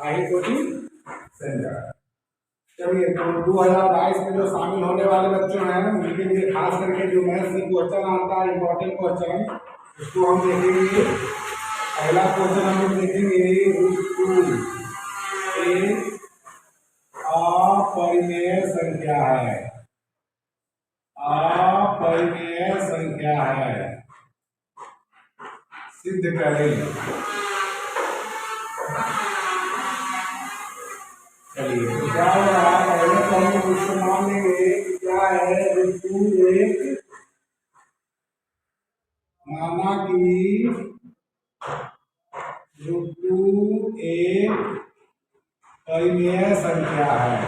आई coaching centre. चलिए, तो 2022 में जो शामिल होने वाले बच्चे हैं उनके लिए खास करके जो मैथ्स में क्वेश्चन आता है, इम्पोर्टेंट क्वेश्चन, उसको हम देखेंगे। पहला क्वेश्चन हम लोग देखेंगे, √2 एक अपरिमेय संख्या है। अपरिमेय संख्या है, सिद्ध करें। चलिए, तो क्या हो रहा है, पहले तो हम लोग उसको मान लेंगे कि क्या है, √2 एक, माना कि √2 एक परिमेय संख्या है।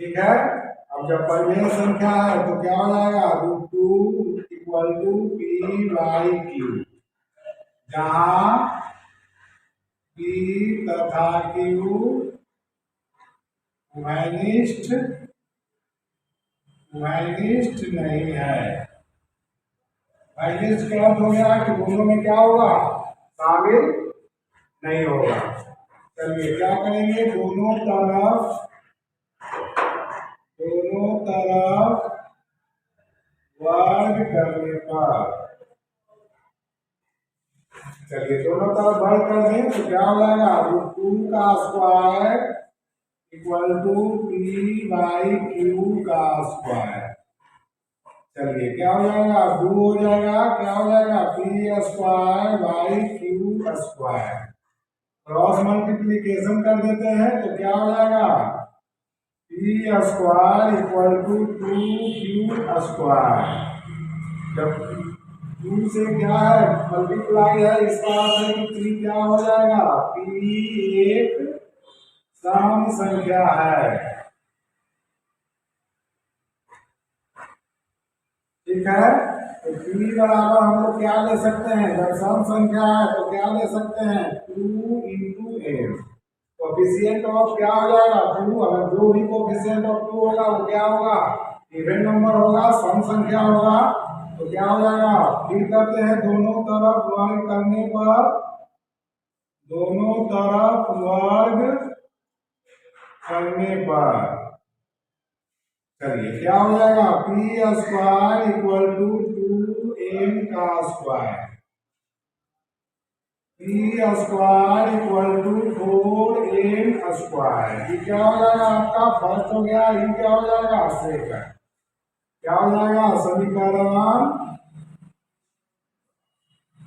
ठीक है, अब जब परिमेय संख्या है तो क्या हो जाएगा, √2 = p/q, जहां p तथा q उभयनिष्ठ नहीं है। उभयनिष्ठ का अर्थ हो गया कि दोनों में क्या होगा, शामिल नहीं होगा। चलिए, क्या करेंगे, दोनों तरफ वर्ग करने पर, चलिए दोनों तरफ वर्ग कर दें तो क्या हो जाएगा, √2 का स्क्वायर = p/q का स्क्वायर। चलिए, क्या हो जाएगा, 2 हो जाएगा, क्या हो जाएगा, p²/q²। क्रॉस मल्टीप्लीकेशन कर देते हैं तो क्या हो जाएगा, p² = 2q²। जब 2 से क्या है, मल्टीप्लाई है, इसका अर्थ है कि 3 क्या हो जाएगा, p एक सम संख्या है। ठीक है, तो p बराबर हम लोग क्या ले सकते हैं, जब सम संख्या है तो क्या ले सकते हैं, 2 × n। कोफिशिएंट ऑफ क्या हो जाएगा, 2। अगर जो भी कोफिशिएंट ऑफ 2 होगा वो क्या होगा, इवन नंबर होगा, सम संख्या होगा। तो क्या हो जाएगा, फिर करते हैं दोनों तरफ वर्ग करने पर, दोनों तरफ वर्ग करने पर, चलिए क्या हो जाएगा, p² = 2n का स्क्वायर, p² = 4n स्क्वायर। ये क्या हो जाएगा, आपका फर्स्ट हो गया, ये क्या हो जाएगा, सेकंड। क्या हो जाएगा, समीकरण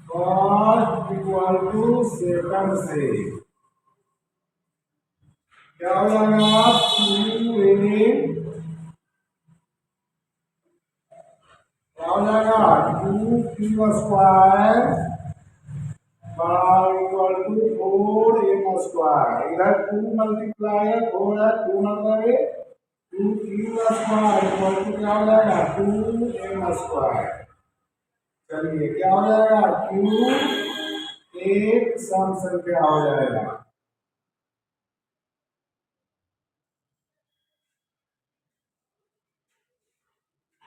फर्स्ट = सेकंड से क्या हो जाएगा, 2n, क्या हो जाएगा, 2q² = 4n²। इधर 2 मल्टीप्लाई है, 4 है, 2 मतलब 2q² क्या हो जाएगा, 2n²। चलिए, क्या हो जाएगा, q एक सम संख्या हो जाएगा।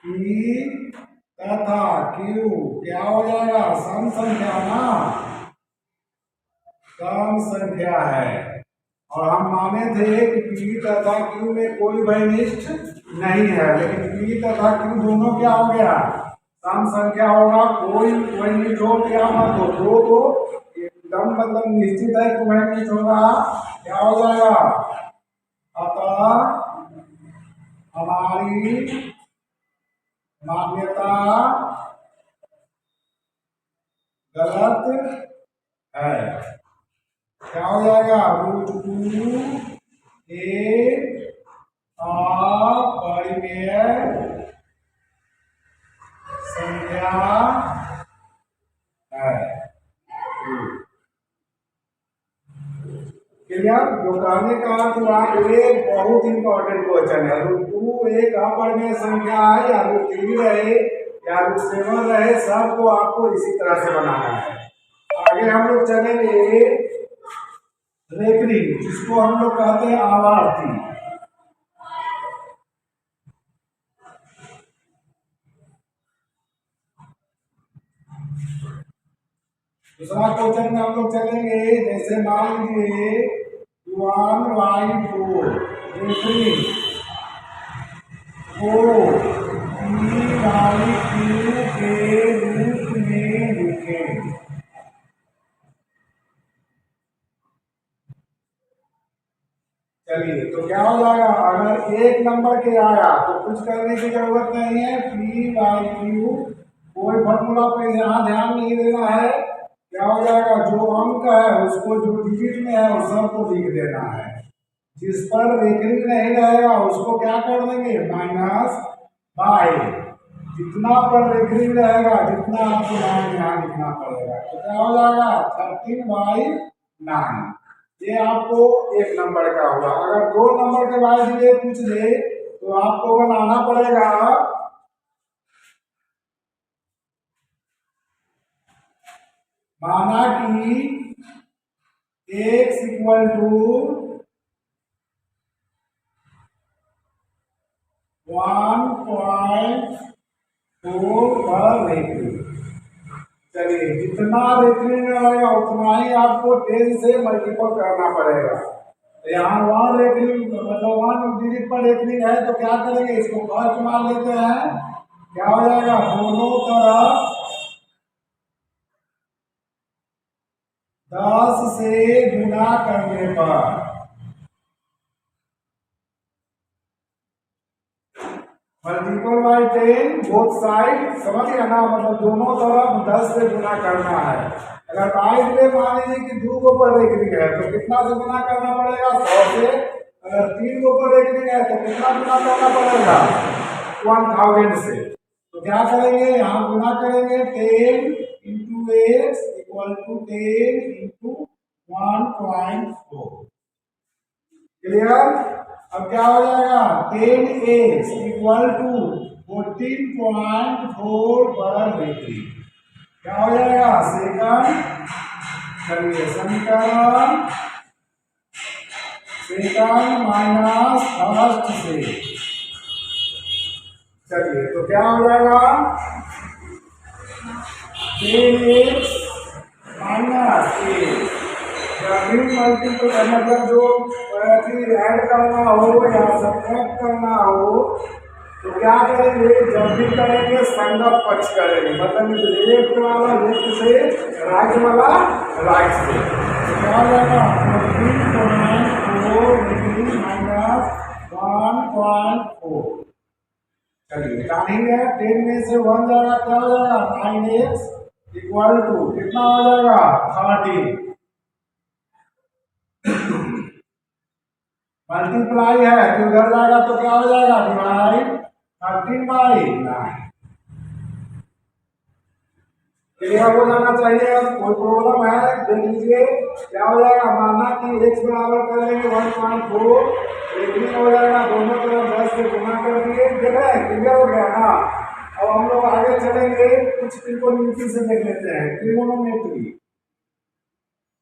p तथा q क्या हो जाएगा, सम संख्या ना, सम संख्या है। और हम माने थे कि p तथा q में कोई वैनिष्ठ नहीं है, लेकिन p तथा q दोनों क्या हो गया, सम संख्या होगा। कोई वैनिष्ठ हो क्या मत हो, दो तो एकदम मतलब निश्चित है कि वैनिष्ठ होगा। क्या हो जाएगा, अतः हमारी मान्यता गलत है। क्या हो जाएगा, √2 एक अपरिमेय संख्या है। क्लियर, जो कहने का अर्थ हुआ, ये बहुत इंपॉर्टेंट क्वेश्चन है। √2 एक अपरिमेय संख्या है, या √3 रहे या √7 रहे, सबको आपको इसी तरह से बनाना है। आगे हम लोग चलेंगे रेकरिंग, जिसको हम लोग कहते हैं आवर्ती। दूसरा क्वेश्चन में हम लोग चलेंगे, जैसे मान लीजिए 1/4 रेफरी को P/Q के रूप में लिखें। चलिए तो क्या हो जाएगा, अगर एक नंबर के आया तो कुछ करने की जरूरत नहीं है, P/Q कोई फॉर्मूला पे यहाँ ध्यान नहीं देना है। क्या हो जाएगा, जो अंक है उसको जो डिजिट में है उस सबको लिख देना है। जिस पर रेखिक नहीं रहेगा उसको क्या कर देंगे, -बाई। जितना पर रेखिक रहेगा जितना आपको यहाँ लिखना पड़ेगा, तो क्या हो जाएगा 13/9। ये आपको एक नंबर का हुआ। अगर दो नंबर के बाद ये पूछ ले तो आपको बनाना पड़ेगा, माना कि x = 1/4 पर रेखिक। चलिए जितना रेखिक रहेगा उतना ही आपको 10 से मल्टीपल करना पड़ेगा। तो यहाँ 1 रेखिक मतलब 1 डिजिट पर रेखिक है, तो क्या करेंगे, इसको फर्स्ट मान लेते हैं। क्या हो जाएगा, दोनों तरफ 10 से गुना करने पर मल्टीपल बाई 10 बोथ साइड, समझ गया ना, मतलब दोनों तरफ 10 से गुना करना है। अगर बाईस में मान लीजिए कि 2 पर रेखिक है तो कितना से गुना करना पड़ेगा, 100 से। अगर 3 पर रेखिक है तो कितना गुना करना पड़ेगा, 1000 से। तो क्या करेंगे, यहाँ गुना करेंगे, 10 × x = 10 × 1/4। क्लियर। अब क्या हो जाएगा, 10x = 14.4 पर रेखिक। क्या हो जाएगा, सेकंड। चलिए समीकरण सेकंड माइनस फर्स्ट से। चलिए तो क्या हो जाएगा, 10x - 8। जब भी मल्टीपल मतलब जो ऐड करना हो या सब्ट्रैक्ट करना हो तो क्या करेंगे, जब भी करेंगे संगत पक्ष करेंगे, मतलब लेफ्ट वाला लेफ्ट से, राइट वाला राइट से। तो क्या हो जाएगा, 14.4 -1/4। चलिए जानेंगे, 10 में से 1 जाएगा, क्या हो जाएगा, 9x = कितना हो जाएगा, 13। मल्टीप्लाई है तो इधर जाएगा तो क्या हो जाएगा, डिवाइड। 13/9। क्लियर हो जाना चाहिए। अब कोई प्रॉब्लम है देख लीजिए। क्या हो जाएगा, माना कि x बराबर करेंगे 1/4, रेखिक हो जाएगा, दोनों तरफ 10 से गुना कर दिए। देख रहे हैं, क्लियर हो गया ना। अब हम लोग आगे चलेंगे, कुछ त्रिकोणमिति से देख लेते हैं, ट्रिगोनोमेट्री।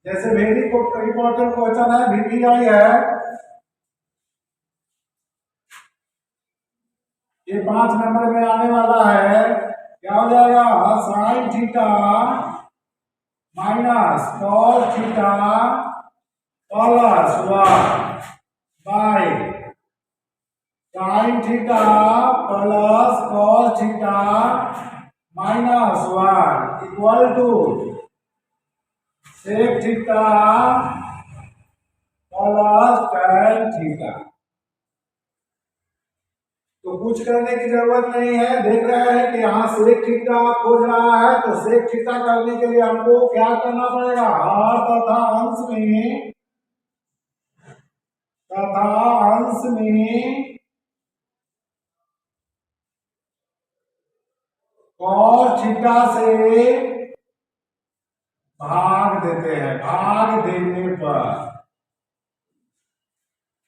जैसे वेरी इंपॉर्टेंट क्वेश्चन है, VPI है, ये 5 नंबर में आने वाला है। क्या हो जाएगा, sin theta minus cos theta plus 1 by sin theta plus cos theta minus 1 = sec theta plus tan theta. तो कुछ करने की जरूरत नहीं है। देख रहे हैं कि यहाँ सेक थीटा खोज रहा है, तो सेक थीटा करने के लिए हमको क्या करना पड़ेगा, हर तथा अंश में cos थीटा से भाग देते हैं। भाग देने पर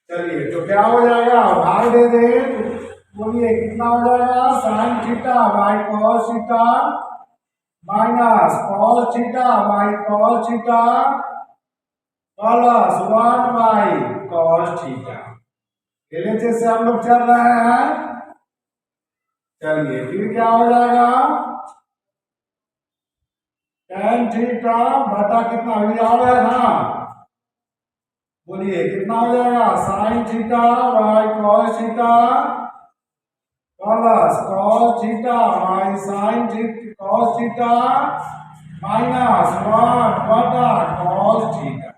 चलिए तो क्या हो जाएगा, भाग दे दे, बोलिए कितना हो जाएगा, sin theta by cos theta minus cos theta by cos theta plus 1 by cos theta. LHS से हम लोग चल रहे हैं। चलिए फिर क्या हो जाएगा, tan थीटा बटा कितना अभी याद है ना, बोलिए कितना हो जाएगा, sine theta by cos theta plus cos theta by sine theta cos theta minus 1 बटा कॉस थीटा।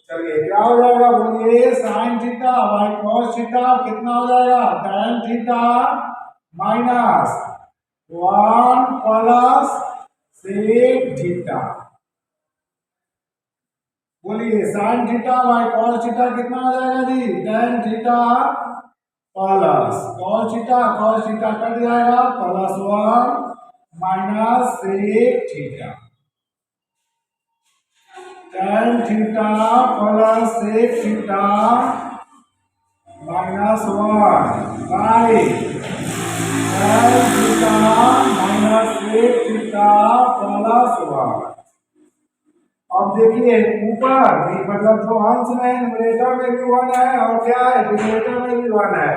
चलिए क्या हो जाएगा, बोलिए sine theta by cos theta कितना हो जाएगा, tan theta minus 1 plus sec theta. बोलिए sine theta by cos theta कितना हो जाएगा जी, tan theta plus cos theta cut जाएगा plus 1 minus sec theta. tan theta plus sec theta minus 1 by tan theta minus sec theta plus 1। अब देखिए ऊपर मतलब जो अंश में न्यूमरेटर में भी 1 है और क्या है डिनोमिनेटर में भी 1 है,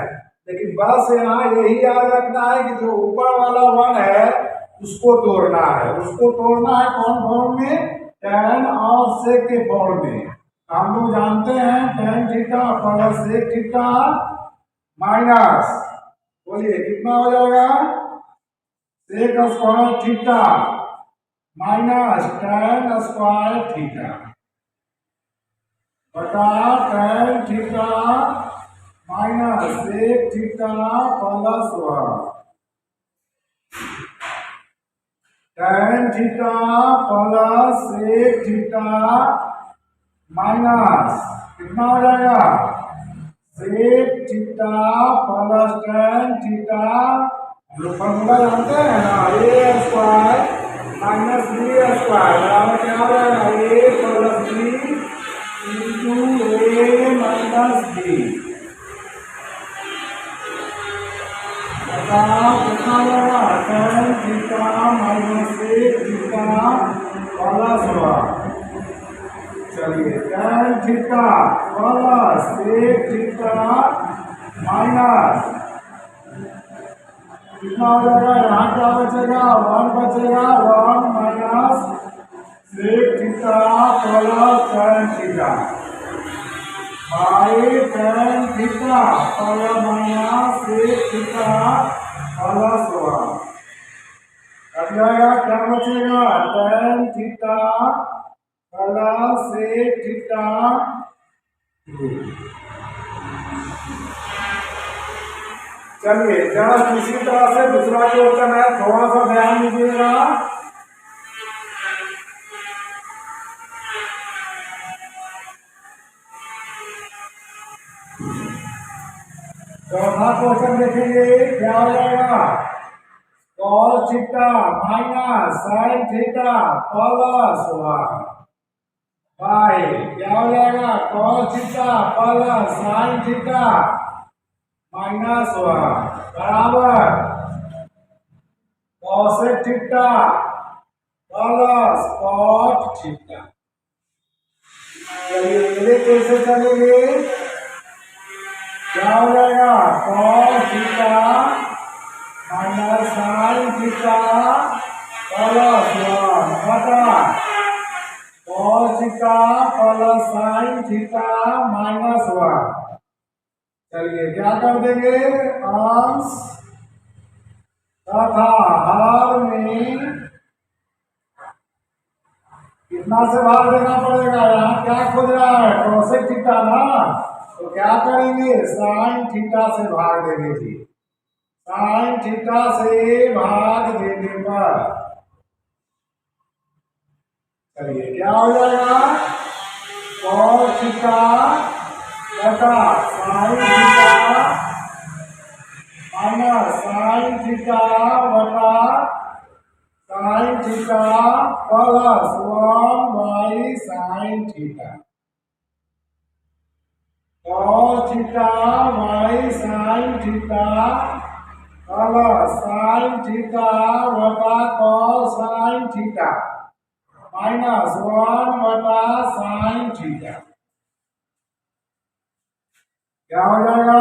लेकिन बस यहाँ यही याद रखना है कि जो ऊपर वाला 1 है उसको तोड़ना है, उसको तोड़ना है कौन फॉर्म में, tan और sec के फॉर्म में। हम लोग जानते हैं tan theta plus sec theta minus, बोलिए कितना हो जाएगा, sec square theta minus tan square theta बटा tan theta minus sec theta plus 1। tan theta plus sec theta minus कितना हो जाएगा, सेक थीटा प्लस tan थीटा, जो फॉर्मूला जानते हैं ना, A square minus B square बराबर क्या हो जाएगा, A plus B into A minus B. बता कितना हो जाएगा, tan theta minus sec theta plus 1। चलिए tan theta plus sec theta minus कितना हो जाएगा, यहाँ क्या बचेगा, 1 बचेगा, 1 minus sec theta plus tan theta by tan theta plus minus sec theta plus 1 cut जाएगा, क्या बचेगा, tan theta plus sec theta. चलिए जस्ट इसी तरह से दूसरा क्वेश्चन है, थोड़ा सा ध्यान दीजिएगा। चौथा क्वेश्चन देखेंगे क्या हो जाएगा, cos theta minus sine theta plus 1 by क्या हो जाएगा, cos theta plus sine theta minus 1 बराबर cosec theta plus cot theta. चलिए ये कैसे चलेंगे, क्या हो जाएगा, cos theta minus sine theta plus 1 बटा cos theta plus sine theta minus 1। चलिए क्या कर देंगे, अंश तथा हर में कितना से भाग देना पड़ेगा, यहाँ क्या खोज रहा है, cosec थीटा ना, तो क्या करेंगे, साइन थीटा से भाग देंगे जी, साइन थीटा से भाग देने पर चलिए क्या हो जाएगा, cos थीटा बटा sine theta minus sine theta बटा sine theta plus 1 by sine theta, cos theta by sine theta plus sine theta बटा cos साइन थीटा माइनस 1 बटा साइन थीटा। क्या हो जाएगा,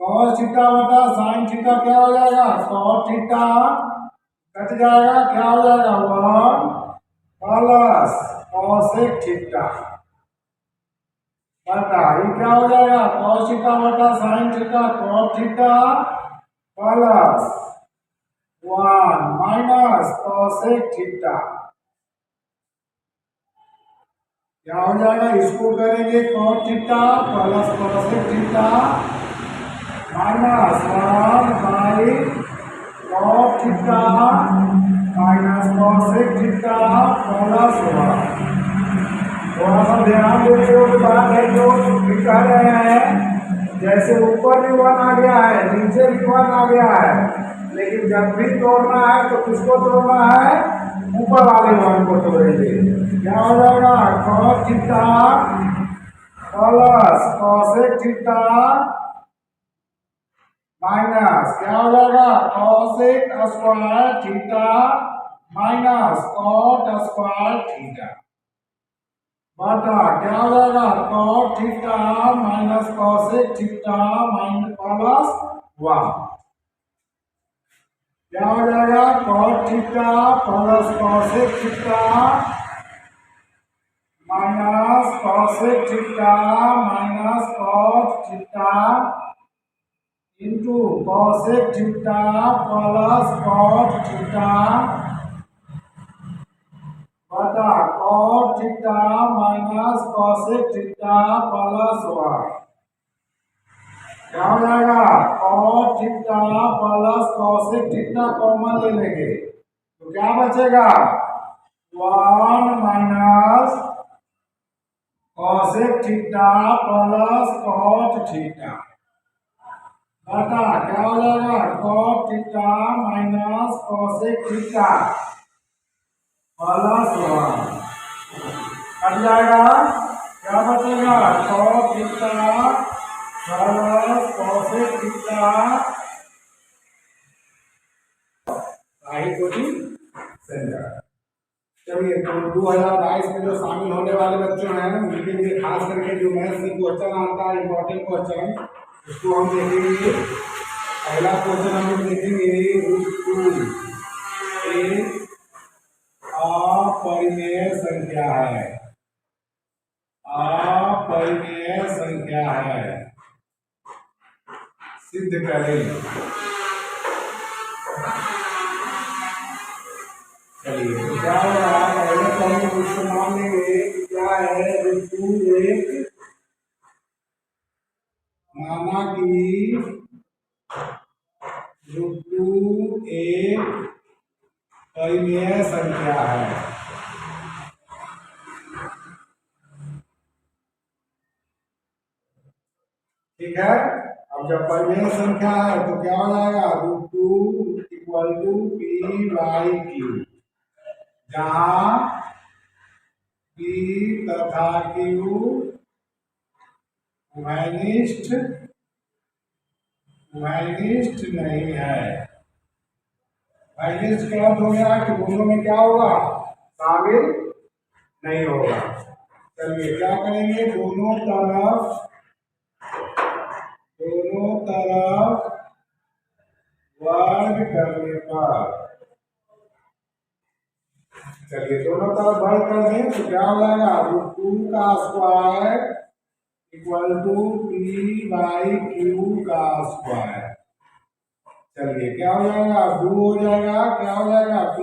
cos थीटा बटा साइन थीटा क्या हो जाएगा, cot थीटा कट जाएगा, क्या हो जाएगा, 1 प्लस कॉसेक थीटा बटा, ये क्या हो जाएगा, कॉस थीटा बटा sine theta, cot theta plus 1 minus cosec theta. क्या हो जाएगा, इसको करेंगे cot theta plus cosec theta minus 1 by cot theta minus cosec theta plus 1। थोड़ा सा ध्यान देते हो बात है जो कह रहे हैं, जैसे ऊपर भी 1 आ गया है, नीचे भी 1 आ गया है, लेकिन जब भी तोड़ना है तो किसको तोड़ना है, ऊपर वाले 1 को तोड़ेंगे। क्या हो जाएगा, cos theta plus cosec theta minus क्या हो जाएगा, cosec square theta minus cot square theta बटा क्या हो जाएगा, cot theta minus cosec theta minus plus 1। क्या हो जाएगा, cot theta plus cosec theta minus cosec theta minus cot theta into cosec theta plus cot theta बटा cot theta minus cosec theta plus 1। क्या हो जाएगा, cot theta plus cosec theta common ले लेंगे तो क्या बचेगा, 1 minus cosec theta plus cot theta बटा क्या हो जाएगा, cot theta minus cosec theta plus 1 cut जाएगा, क्या बचेगा, cot theta plus cosec theta चलिए तो 2022 में जो शामिल होने वाले बच्चे हैं उनके लिए खास करके जो मैथ्स में क्वेश्चन आता है, इम्पोर्टेंट क्वेश्चन, उसको हम देखेंगे। पहला क्वेश्चन हम लोग देखेंगे, √2 एक अपरिमेय संख्या है, अपरिमेय संख्या है, सिद्ध करें। चलिए तो क्या हो रहा है, पहले तो हम उसको मान लेंगे कि क्या है, √2 एक माना कि √2 एक परिमेय संख्या है। ठीक है, अब जब परिमेय संख्या है तो क्या हो जाएगा, √2 इक्वल टू p/q, जहां p तथा q उभयनिष्ठ नहीं है। उभयनिष्ठ का अर्थ हो गया कि दोनों में क्या होगा, शामिल नहीं होगा। चलिए क्या करेंगे, दोनों तरफ वर्ग करने पर, चलिए दोनों तरफ वर्ग कर दें तो क्या हो जाएगा, √2 का स्क्वायर इक्वल टू p/q का स्क्वायर। चलिए क्या हो जाएगा, 2 हो जाएगा, क्या हो जाएगा, p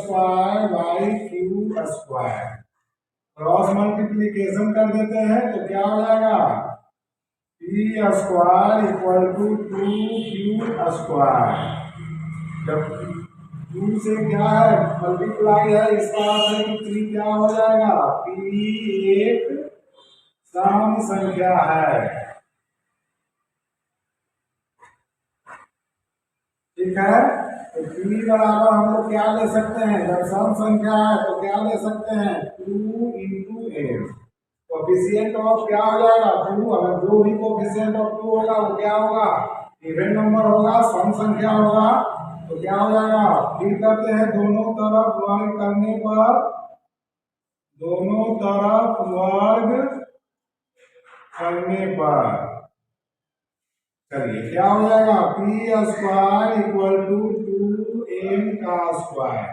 स्क्वायर बाई q स्क्वायर, क्रॉस मल्टीप्लीकेशन कर देते हैं तो क्या हो जाएगा, p square equal to 2q square. जब 2 से क्या है मल्टीप्लाई है, इसका अर्थ है कि 3 क्या हो जाएगा, p एक सम संख्या है। ठीक है, तो p बराबर हम लोग क्या ले सकते हैं, जब सम संख्या है तो क्या ले सकते हैं, 2 इंटू m। कोफिशिएंट ऑफ क्या हो जाएगा, 2। अगर जो भी कोफिशिएंट ऑफ 2 होगा वो क्या होगा, इवन नंबर होगा, सम संख्या होगा। तो क्या हो जाएगा, फिर करते हैं दोनों तरफ वर्ग करने पर, दोनों तरफ वर्ग करने पर चलिए क्या हो जाएगा, p square equal to 2m का square,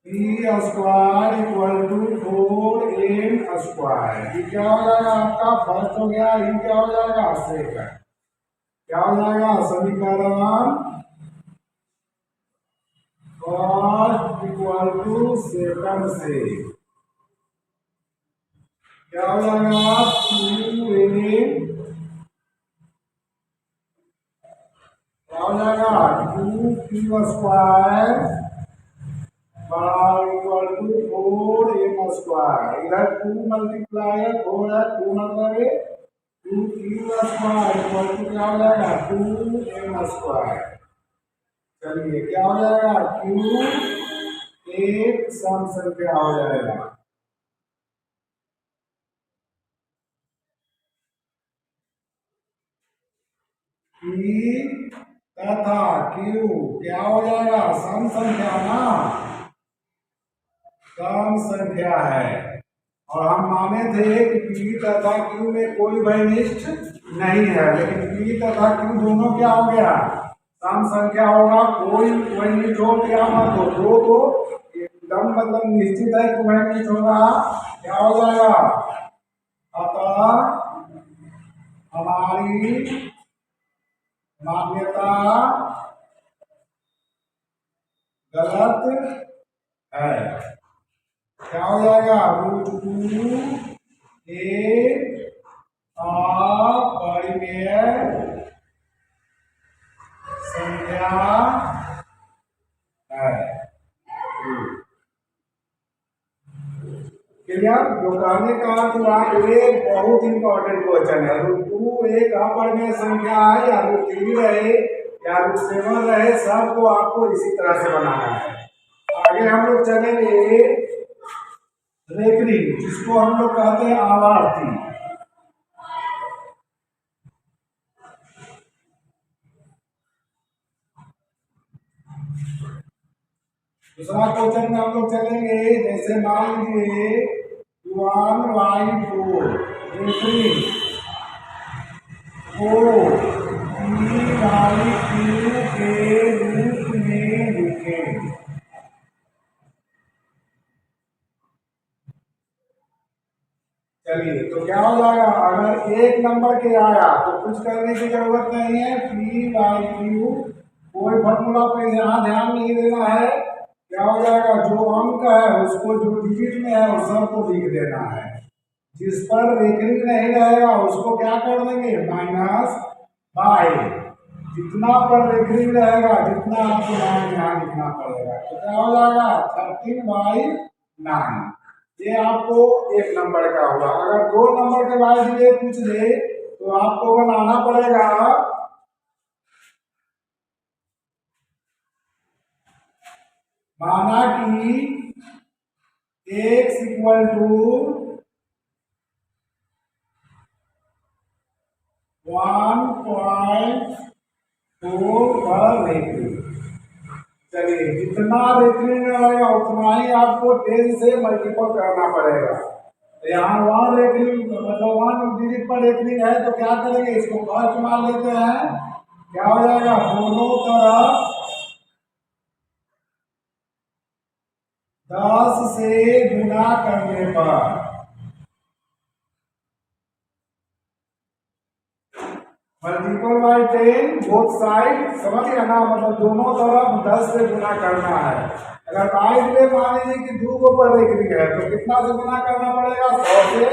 3 equal to 4m square. ये क्या हो जाएगा आपका? फर्स्ट हो गया। ये क्या हो जाएगा? सेकंड। क्या हो जाएगा? समीकरण फर्स्ट इक्वल टू सेकंड से क्या हो जाएगा? 2m क्या हो जाएगा? 2q square equal to 4m square. इधर 2 मल्टीप्लाई है, 4 है, 2 मतलब 2q स्क्वायर इक्वल टू क्या हो जाएगा? 2m square. चलिए क्या हो जाएगा? q एक सम संख्या हो जाएगा। p तथा q क्या हो जाएगा? सम संख्या ना, सम संख्या है। और हम माने थे कि p तथा q में कोई वैनिष्ठ नहीं है, लेकिन p तथा q दोनों क्या हो गया? सम संख्या होगा। कोई वैनिष्ठ हो क्या मत हो, दो तो एकदम मतलब निश्चित है कि वैनिष्ठ होगा। क्या हो जाएगा? अतः हमारी मान्यता गलत है। क्या हो जाएगा? √2 एक अपरिमेय संख्या है। क्लियर? जो कहने का अर्थ हुआ, एक बहुत इंपॉर्टेंट क्वेश्चन है। √2 एक अपरिमेय संख्या है, या √3 रहे या √7 रहे, सबको आपको इसी तरह से बनाना है। आगे हम लोग चलेंगे रेकरिंग, जिसको हम लोग कहते हैं आवर्ती। दूसरा क्वेश्चन में हम लोग चलेंगे, जैसे मान लीजिए 1/4 रेकरिंग को p/q के रूप में लिखें। चलिए तो क्या हो जाएगा? अगर एक नंबर के आया तो कुछ करने की जरूरत नहीं है, p/q कोई फॉर्मूला पे यहाँ ध्यान नहीं देना है। क्या हो जाएगा? जो अंक है उसको, जो डिजिट में है उस सबको लिख देना है। जिस पर रेकरिंग नहीं रहेगा उसको क्या कर देंगे? -बाई। जितना पर रेकरिंग रहेगा, जितना आपको यहाँ लिखना पड़ेगा। तो क्या हो जाएगा? 13/9। ये आपको एक नंबर का हुआ। अगर 2 नंबर के बाद ये पूछ ले तो आपको बनाना पड़ेगा माना कि x इक्वल टू 1/4 पर रेकरिंग। चलिए जितना रेकरिंग रहेगा उतना ही आपको 10 से मल्टीपल करना पड़ेगा। तो यहाँ 1 रेकरिंग मतलब 1 डिजिट पर रेकरिंग है, तो क्या करेंगे? इसको फर्स्ट मान लेते हैं। क्या हो जाएगा? दोनों तरफ 10 से गुना करने पर मल्टीपल बाई 10 बोथ साइड, समझ गया ना? मतलब दोनों तरफ 10 से गुना करना है। अगर बाइस में मान लीजिए कि 2 को पर रेकरिंग है तो कितना से गुना करना पड़ेगा? 100 से।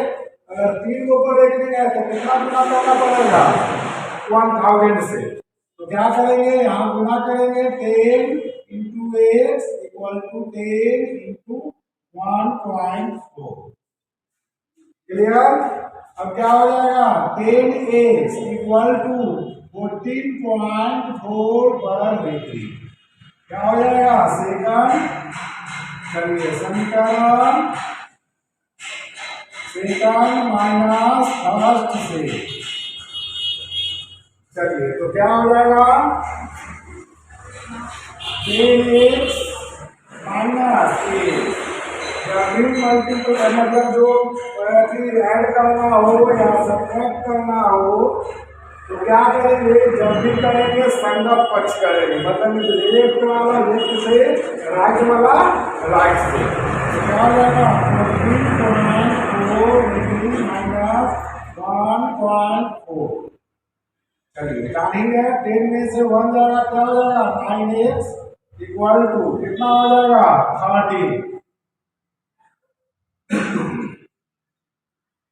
अगर 3 को पर रेकरिंग है तो कितना गुना करना पड़ेगा? 1000 से। तो क्या करेंगे? यहाँ गुना करेंगे 10 into X equal to 10 into 1/4। Clear? अब क्या हो जाएगा? 10x इक्वल टू 14.4 पर रेकरिंग। क्या हो जाएगा? सेकंड। चलिए समीकरण सेकंड माइनस फर्स्ट से। चलिए तो क्या हो जाएगा? 10x minus a। मल्टीपल मतलब जो ऐड करना हो या सब्ट्रैक्ट करना हो तो क्या करेंगे, जब भी करेंगे संगत पक्ष करेंगे, मतलब लेफ्ट वाला लेफ्ट से, राइट वाला राइट से। तो क्या हो जाएगा 14.4 माइनस 1.4। चलिए निकालेंगे, 10 में से 1 जाएगा, क्या हो जाएगा 9x इक्वल टू कितना हो जाएगा 13।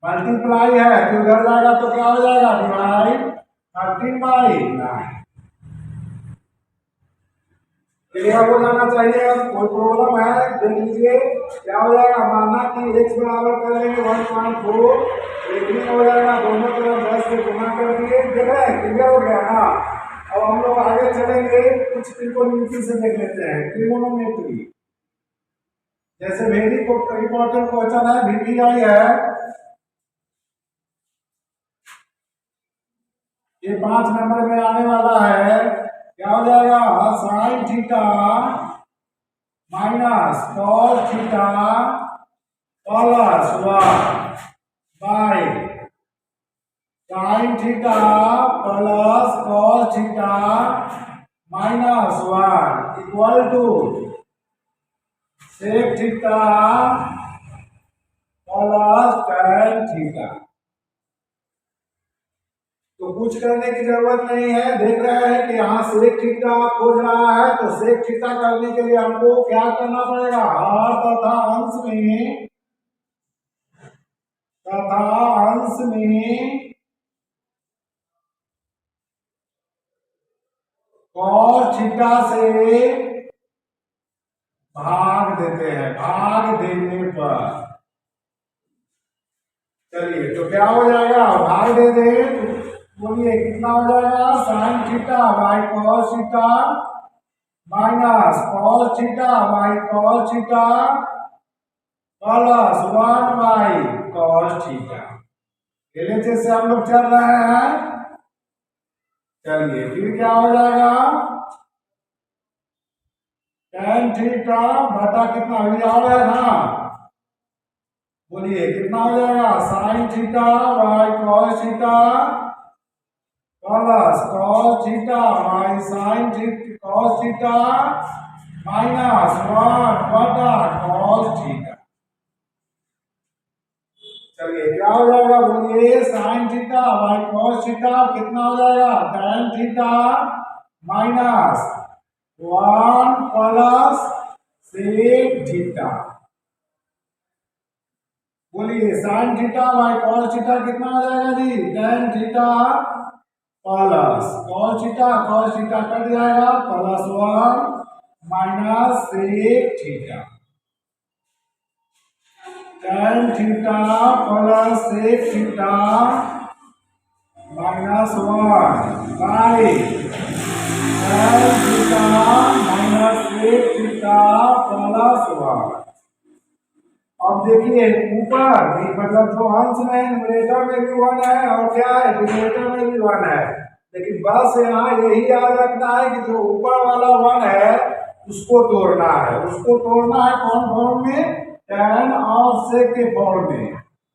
मल्टीप्लाई है तो इधर जाएगा तो क्या हो जाएगा डिवाइड 13/9। क्लियर हो जाना चाहिए। कोई प्रॉब्लम है देख लीजिए। क्या हो जाएगा, माना कि x बराबर करेंगे 1.4, लेकिन हो जाएगा दोनों तरफ 10 से गुना करेंगे। देख रहे हैं, क्लियर हो गया ना। अब हम लोग आगे चलेंगे, कुछ त्रिकोणमिति से देख लेते हैं, ट्रिगोनोमेट्री। जैसे वेरी इंपॉर्टेंट क्वेश्चन है, VPI है, ये 5 नंबर में आने वाला है। क्या हो जाएगा, sine theta minus cos theta plus 1 by sine theta plus cos theta minus 1 equal to sec theta plus tan theta. तो कुछ करने की जरूरत नहीं है। देख रहे हैं कि यहाँ सेक थीटा खोज रहा है, तो सेक थीटा करने के लिए हमको क्या करना पड़ेगा, हर तथा अंश में कॉस थीटा से भाग देते हैं। भाग देने पर चलिए तो क्या हो जाएगा, भाग दे दे, बोलिए कितना हो जाएगा, sine theta by cos theta minus cos theta by cos theta plus 1 by cos theta. LHS से हम लोग चल रहे हैं। चलिए फिर क्या हो जाएगा, tan थीटा बटा कितना अभी आ रहा है ना, बोलिए कितना हो जाएगा, sine theta by cos theta plus cos theta by sine theta cos theta minus 1 बटा कॉस थीटा। चलिए क्या हो जाएगा, बोलिए sine theta by cos theta कितना हो जाएगा, tan theta minus 1 plus sec theta. बोलिए sine theta by cos theta कितना हो जाएगा जी, tan theta plus cos theta cut जाएगा, plus 1 minus sec theta. tan theta plus sec theta minus 1 by tan theta minus sec theta plus 1। अब देखिए ऊपर मतलब जो अंश में न्यूमरेटर में भी 1 है और क्या है डिनोमिनेटर में भी 1 है, लेकिन बस यहाँ यही याद रखना है कि जो ऊपर वाला 1 है उसको तोड़ना है। उसको तोड़ना है कौन फॉर्म में, tan और सेक के फॉर्म में।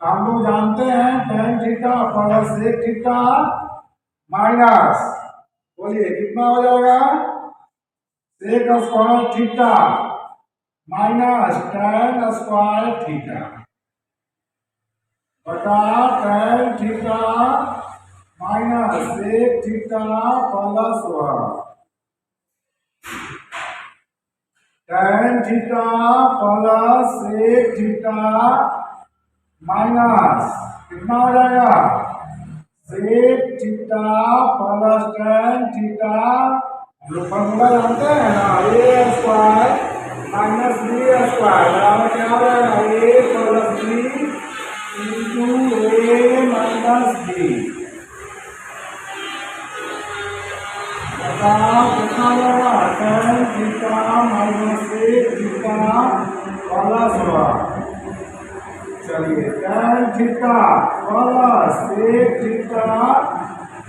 हम लोग जानते हैं tan theta plus sec theta minus, बोलिए कितना हो जाएगा, sec square theta minus tan square theta बटा tan theta minus sec theta plus 1। tan theta plus sec theta minus कितना हो जाएगा, सेक थीटा प्लस tan थीटा, हम लोग फॉर्मूला जानते हैं ना, a square minus B square बराबर क्या हो जाएगा, a plus B into A minus B. बताओ कितना हो जाएगा, tan theta minus sec theta plus 1। चलिए tan theta plus sec theta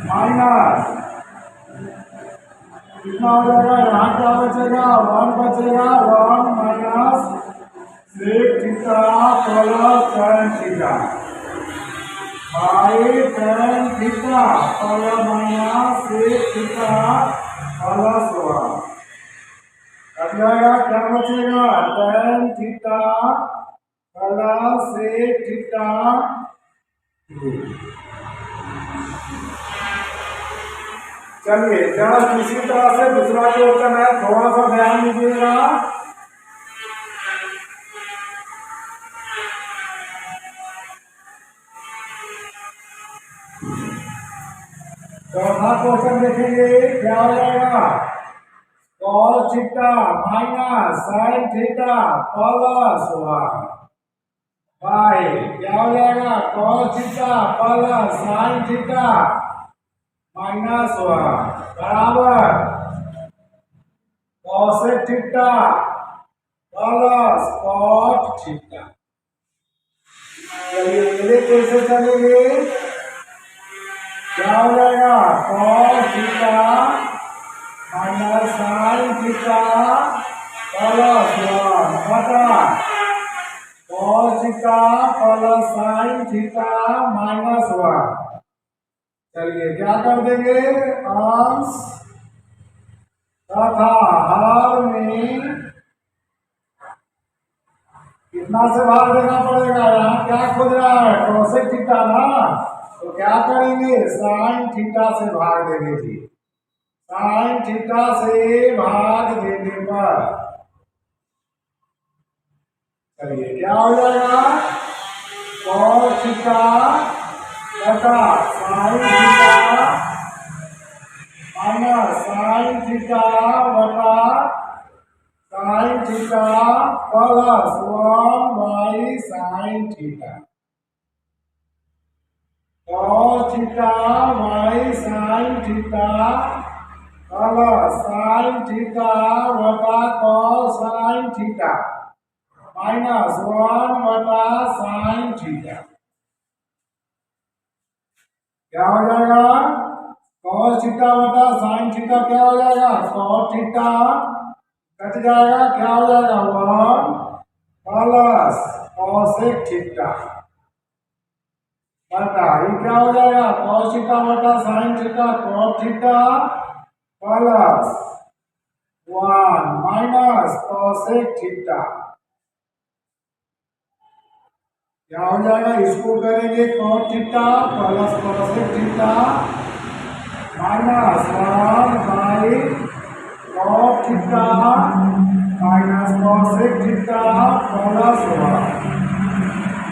minus कितना हो जाएगा, यहाँ क्या बचेगा, 1 बचेगा, 1 minus sec theta plus tan theta by tan theta plus minus sec theta plus 1 cut जाएगा। क्या बचेगा? tan theta plus sec theta 2। चलिए जरा इसी तरह से दूसरा क्वेश्चन है, थोड़ा सा ध्यान दीजिएगा। चौथा क्वेश्चन देखेंगे क्या हो जाएगा। cos theta minus sin theta plus 1 by क्या हो जाएगा। cos theta plus sin theta minus 1 बराबर cosec theta plus cot theta. चलिए मेरे कैसे चलेंगे। क्या हो जाएगा। cos theta minus sin theta plus 1 बटा cos theta plus sin theta minus 1। चलिए क्या कर देंगे। अंश तथा हर में कितना से भाग देना पड़ेगा। यहाँ क्या खोज रहा है। cosec थीटा ना, तो क्या करेंगे। sin थीटा से भाग देंगे जी। sin थीटा से भाग देने पर चलिए क्या हो जाएगा। cos थीटा बटा sin theta minus sin theta बटा sin theta plus 1 by sin theta. cos theta by sin theta plus sin theta बटा cos sin थीटा माइनस 1 बटा sin थीटा। क्या हो जाएगा। cos थीटा बटा sin थीटा क्या हो जाएगा। cos थीटा कट जाएगा। क्या हो जाएगा। 1 प्लस cosec थीटा बटा ये क्या हो जाएगा। cos थीटा बटा sin theta cot theta plus 1 minus cosec theta. क्या हो जाएगा। इसको करेंगे cot theta plus cosec theta minus 1 by cot theta minus cosec theta plus 1।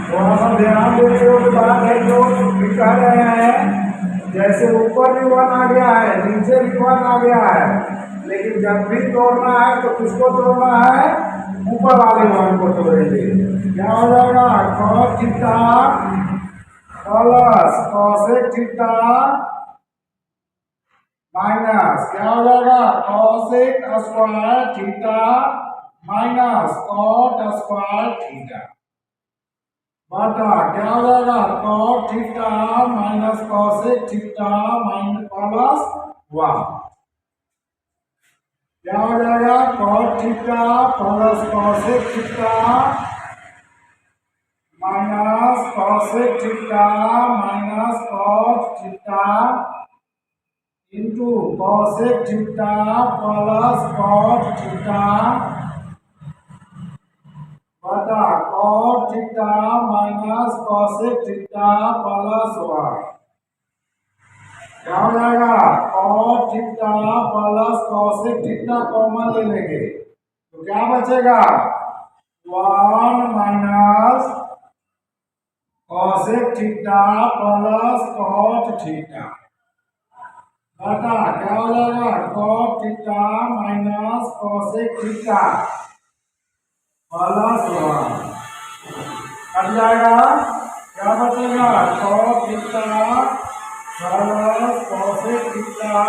थोड़ा सा ध्यान देते हो बात है जो कह रहे हैं। जैसे ऊपर भी 1 आ गया है, नीचे भी 1 आ गया है, लेकिन जब भी तोड़ना है तो किसको तोड़ना है। ऊपर वाले 1 को तोड़ेंगे। क्या हो जाएगा। cot theta plus cosec theta minus क्या हो जाएगा। cosec square theta minus cot square theta बटा क्या हो जाएगा। cot theta minus cosec theta minus plus 1। क्या हो जाएगा। cot theta plus cosec theta minus cosec theta minus cot theta into cosec theta plus cot theta बटा cot theta minus cosec theta plus 1। क्या हो जाएगा। cot theta plus cosec theta common ले लेंगे तो क्या बचेगा। 1 minus cosec theta plus cot theta बटा क्या हो जाएगा। cot theta minus cosec theta plus 1 cut जाएगा। क्या बचेगा। cot theta plus cosec theta